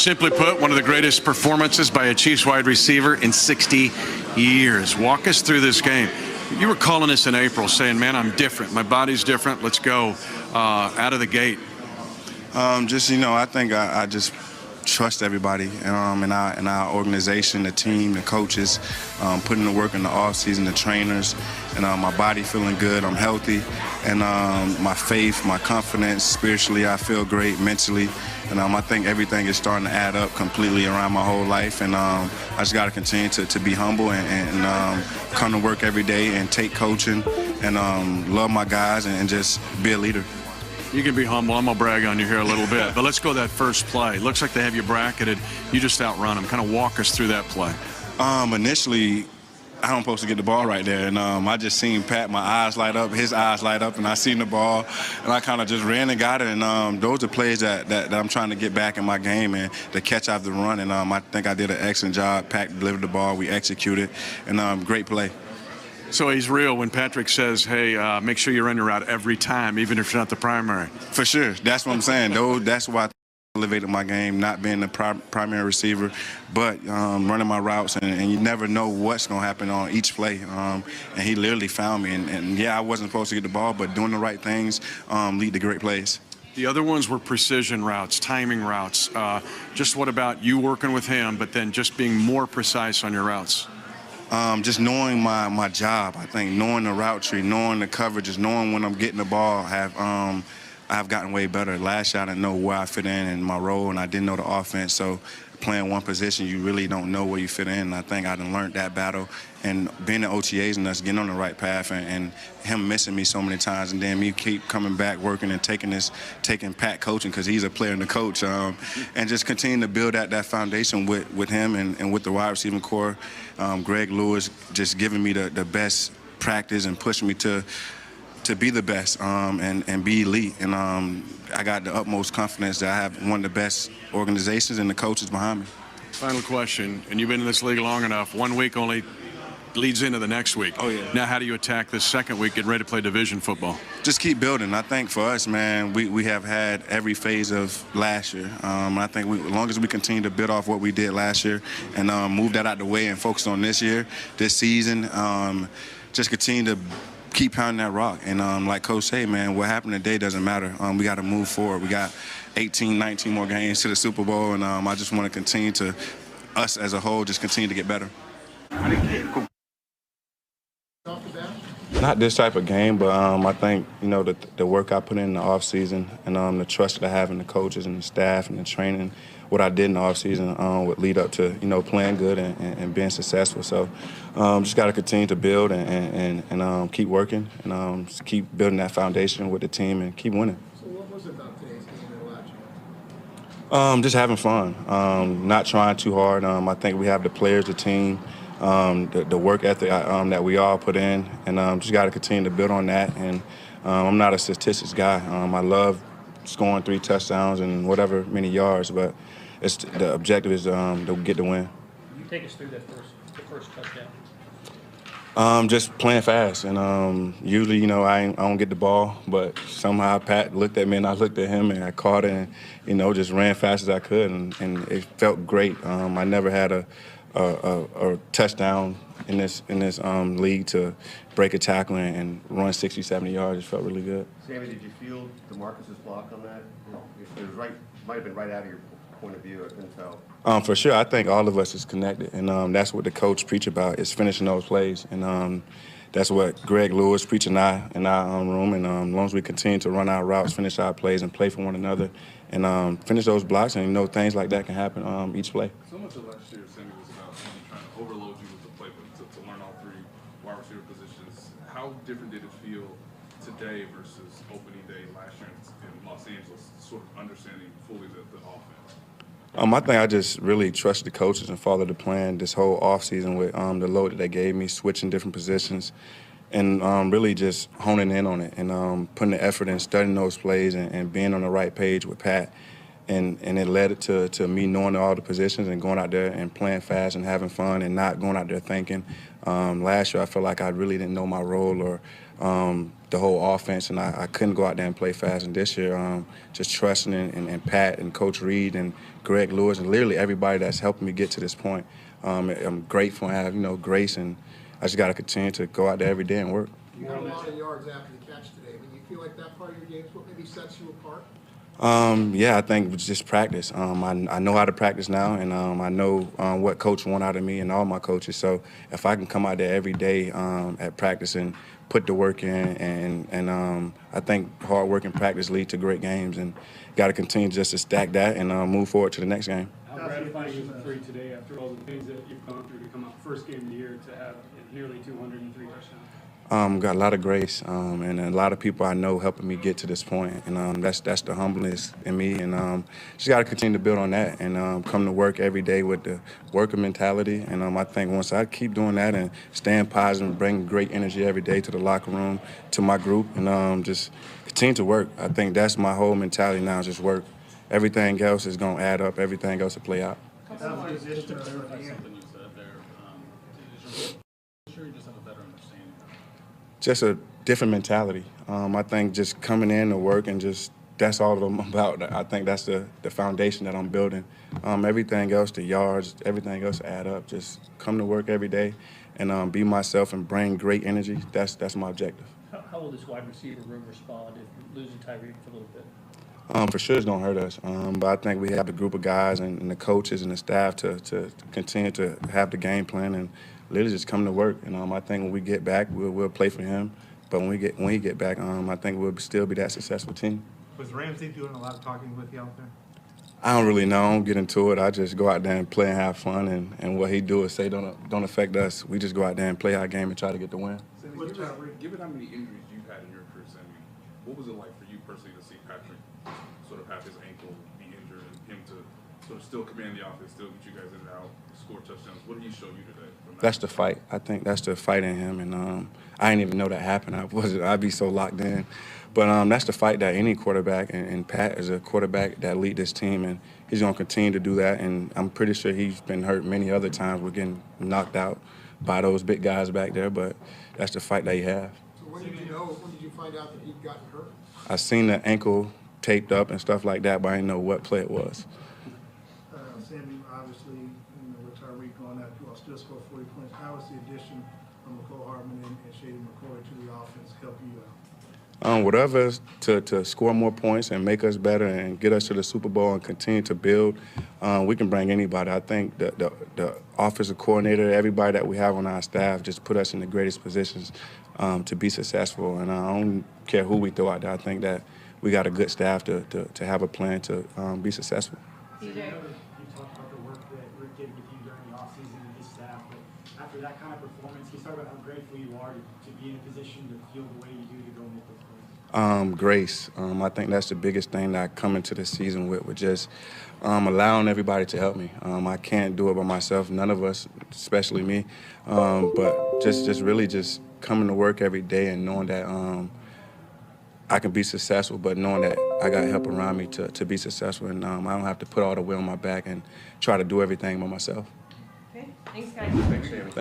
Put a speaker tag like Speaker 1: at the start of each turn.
Speaker 1: Simply put, one of the greatest performances by a Chiefs wide receiver in 60 years. Walk us through this game. You were calling us in April saying, man, I'm different. My body's different. Let's go out of the gate.
Speaker 2: I think I just trust everybody in our organization, the team, the coaches, putting the work in the offseason, the trainers, and my body feeling good. I'm healthy, and my faith, my confidence, spiritually, I feel great, mentally, and I think everything is starting to add up completely around my whole life, and I just got to continue to be humble and come to work every day and take coaching and love my guys and just be a leader.
Speaker 1: You can be humble. I'm going to brag on you here a little bit. But let's go that first play. Looks like they have you bracketed. You just outrun them. Kind of walk us through that play.
Speaker 2: Initially, I don't supposed to get the ball right there. And I just seen Pat, my eyes light up, his eyes light up, and I seen the ball. And I kind of just ran and got it. And those are plays that I'm trying to get back in my game and to catch out the run. And I think I did an excellent job. Pat delivered the ball. We executed. And great play.
Speaker 1: So he's real when Patrick says, hey, make sure you run your route every time, even if you're not the primary.
Speaker 2: For sure. That's what I'm saying. That's why I elevated my game, not being the primary receiver, but running my routes. And you never know what's going to happen on each play. And he literally found me. And yeah, I wasn't supposed to get the ball, but doing the right things lead to great plays.
Speaker 1: The other ones were precision routes, timing routes. Just what about you working with him, but then just being more precise on your routes?
Speaker 2: Just knowing my job, I think, knowing the route tree, knowing the coverages, knowing when I'm getting the ball, I've gotten way better. Last year I didn't know where I fit in my role, and I didn't know the offense. So playing one position, you really don't know where you fit in. And I think I done learned that battle. And being in OTAs and us getting on the right path and him missing me so many times, and then me keep coming back, working and taking Pat coaching because he's a player and a coach, and just continue to build that foundation with him and with the wide receiving core. Greg Lewis just giving me the best practice and pushing me to be the best and be elite. And I got the utmost confidence that I have one of the best organizations and the coaches behind me.
Speaker 1: Final question, and you've been in this league long enough. 1 week only leads into the next week.
Speaker 2: Oh, yeah.
Speaker 1: Now how do you attack this second week, getting ready to play division football?
Speaker 2: Just keep building. I think for us, man, we have had every phase of last year. I think as long as we continue to build off what we did last year and move that out the way and focus on this season, just continue to keep pounding that rock. And like Coach say, man, what happened today doesn't matter. We got to move forward. We got 18, 19 more games to the Super Bowl, and I just want to continue to, us as a whole, just continue to get better. Not this type of game, but I think, the work I put in the offseason and the trust that I have in the coaches and the staff and the training, what I did in the offseason would lead up to, playing good and being successful. So just got to continue to build and keep working and just keep building that foundation with the team and keep winning.
Speaker 3: So what was it about today's game that allowed you?
Speaker 2: Just having fun, not trying too hard. I think we have the players, the team, the work ethic that we all put in, and just got to continue to build on that. And I'm not a statistics guy. I love scoring 3 touchdowns and whatever many yards, but the objective is to get the win.
Speaker 3: Can you take us through the first touchdown?
Speaker 2: Just playing fast, and usually, I don't get the ball, but somehow Pat looked at me and I looked at him and I caught it and, just ran fast as I could, and it felt great. I never had a touchdown in this league to break a tackle and run 60, 70 yards. It felt really good.
Speaker 4: Sammy, did you feel DeMarcus's block on that? It was might have been right out of your point of view, I couldn't tell.
Speaker 2: For sure, I think all of us is connected, and that's what the coach preach about, is finishing those plays. And that's what Greg Lewis preach in our room. And as long as we continue to run our routes, finish our plays, and play for one another, and finish those blocks, and things like that can happen each play.
Speaker 5: So much of last year, Sammy, was about trying to overload you with the playbook to learn all 3 wide receiver positions. How different did it feel today versus opening day last year in Los Angeles, sort of understanding fully the offense?
Speaker 2: I think I just really trusted the coaches and followed the plan this whole offseason with the load that they gave me, switching different positions, and really just honing in on it and putting the effort in, studying those plays and being on the right page with Pat. And it led to me knowing all the positions and going out there and playing fast and having fun and not going out there thinking. Last year I felt like I really didn't know my role or the whole offense, and I couldn't go out there and play fast. And this year, just trusting in Pat and Coach Reed and Greg Lewis and literally everybody that's helping me get to this point. I'm grateful and have grace, and I just got to continue to go out there every day and work.
Speaker 6: You had a lot of yards after the catch today. I mean, you feel like that part of your game is what maybe sets you apart?
Speaker 2: Yeah, I think it's just practice. I know how to practice now, and I know what coach want out of me and all my coaches. So if I can come out there every day at practice and put the work in, and I think hard work and practice lead to great games, and got to continue just to stack that and move forward to the next game.
Speaker 7: How gratifying is it for you today after all the things that you've gone through to come out first game of the year to have nearly 203 touchdowns?
Speaker 2: Got a lot of grace and a lot of people I know helping me get to this point, and that's the humbleness in me, and just got to continue to build on that and come to work every day with the worker mentality, and I think once I keep doing that and staying positive and bringing great energy every day to the locker room, to my group, and just continue to work. I think that's my whole mentality now, just work. Everything else is going to add up. Everything else will play out.
Speaker 7: Just to clarify something you said there, sure you just have a better understanding.
Speaker 2: Just a different mentality. I think just coming in to work and just that's all I'm about. I think that's the foundation that I'm building. Everything else, the yards, everything else add up. Just come to work every day and be myself and bring great energy. That's my objective.
Speaker 3: How will this wide receiver room respond if losing Tyreek for a little bit?
Speaker 2: For sure it's going to hurt us, but I think we have the group of guys and the coaches and the staff to continue to have the game plan and literally just come to work. And I think when we get back, we'll play for him. But when he get back, I think we'll still be that successful team.
Speaker 8: Was Ramsey doing a lot of talking with you out there?
Speaker 2: I don't really know. I don't get into it. I just go out there and play and have fun. And what he do is say don't affect us. We just go out there and play our game and try to get the win.
Speaker 5: Given how many injuries you've had in your career, Sammy, what was it like for you personally to see Patrick sort of have his ankle be injured and him to sort of still command the offense, still get you guys in and out, score touchdowns? What did he show you today?
Speaker 2: That's the fight. I think that's the fight in him, and I didn't even know that happened. I'd be so locked in, but that's the fight that any quarterback, and Pat is a quarterback that lead this team, and he's going to continue to do that. And I'm pretty sure he's been hurt many other times. We're getting knocked out by those big guys back there, but that's the fight that you have.
Speaker 6: So when did you find out that he'd gotten hurt?
Speaker 2: I seen the ankle taped up and stuff like that, but I didn't know what play it was.
Speaker 8: Sammy, obviously, with Tyreek on that, you all still scored 40 points. How was the addition of McCole Hardman and Shady McCoy to the offense help you out?
Speaker 2: Whatever to score more points and make us better and get us to the Super Bowl and continue to build, we can bring anybody. I think the offensive coordinator, everybody that we have on our staff just put us in the greatest positions to be successful. And I don't care who we throw out there. I think that we got a good staff to have a plan to be successful.
Speaker 9: You talked about the work that Rick did with you during the offseason and his staff, but after that kind of performance, can you talk about how grateful you are to be in a position to feel the way you do to go make those plays?
Speaker 2: Grace. I think that's the biggest thing that I come into the season with just allowing everybody to help me. I can't do it by myself, none of us, especially me, but just really just coming to work every day and knowing that I can be successful, but knowing that I got help around me to be successful, and I don't have to put all the weight on my back and try to do everything by myself.
Speaker 9: Okay, thanks, guys.
Speaker 4: Thanks, Sammy.